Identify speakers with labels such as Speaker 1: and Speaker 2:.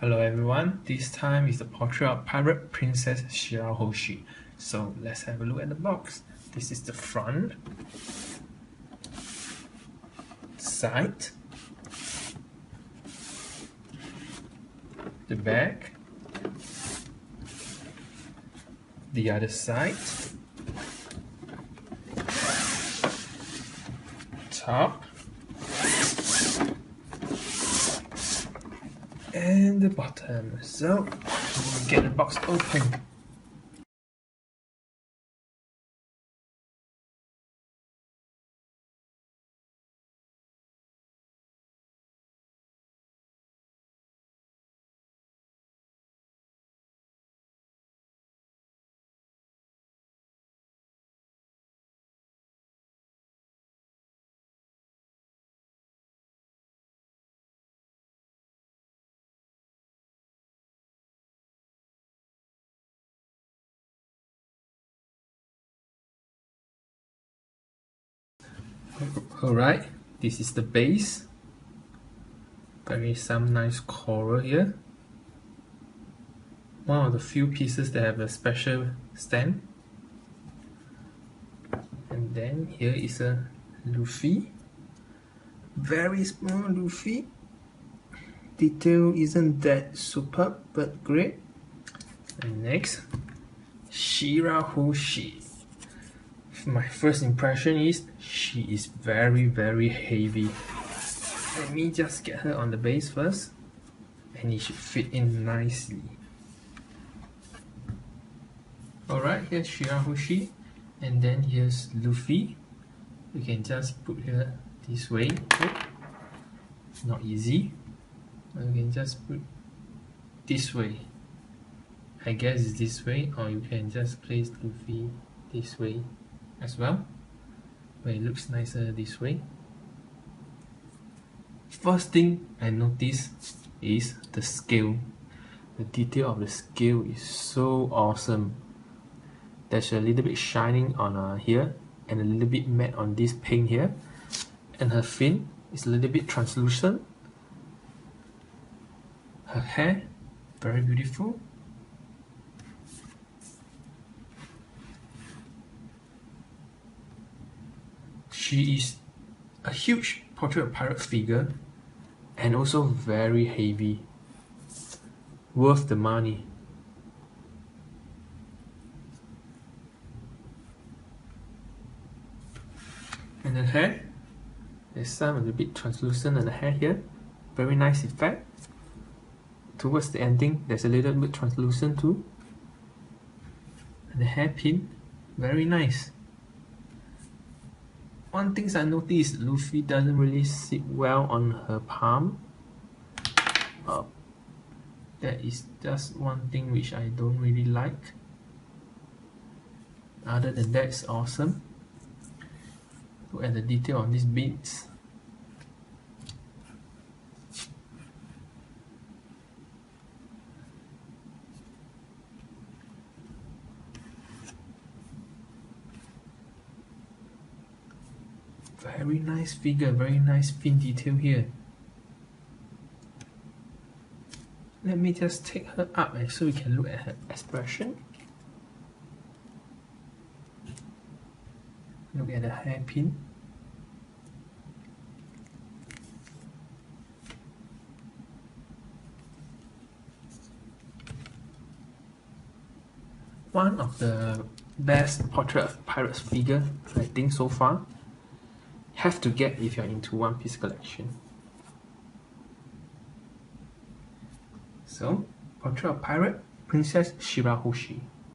Speaker 1: Hello everyone, this time is the portrait of pirate princess Shirahoshi. So let's have a look at the box. This is the front, side, the back, the other side, top, and the bottom. So we'll get the box open. Alright, this is the base. There is some nice coral here. One of the few pieces that have a special stand. And then here is a Luffy. Very small Luffy. Detail isn't that superb but great. And next, Shirahoshi. My first impression is she is very heavy. Let me just get her on the base first, and it should fit in nicely. Alright, here's Shirahoshi, and then here's Luffy. We can just put her this way. Not easy. We can just put this way. I guess it's this way, or you can just place Luffy this way as well, but it looks nicer this way. First thing I noticed is the scale. The detail of the scale is so awesome. There's a little bit shining on here, and a little bit matte on this paint here, and her fin is a little bit translucent. Her hair, very beautiful. She is a huge portrait of pirate figure, and also very heavy. Worth the money. And the hair, there's some a little bit translucent on the hair here. Very nice effect. Towards the ending, there's a little bit translucent too. And the hairpin, very nice. One thing I noticed, Luffy doesn't really sit well on her palm. That is just one thing which I don't really like. Other than that, it's awesome. Look at the detail on these beads. Very nice figure, very nice fin detail here. Let me just take her up so we can look at her expression. Look at the hairpin. One of the best portrait of pirates figure I think so far. Have to get if you're into One Piece collection. So, portrait of pirate Princess Shirahoshi.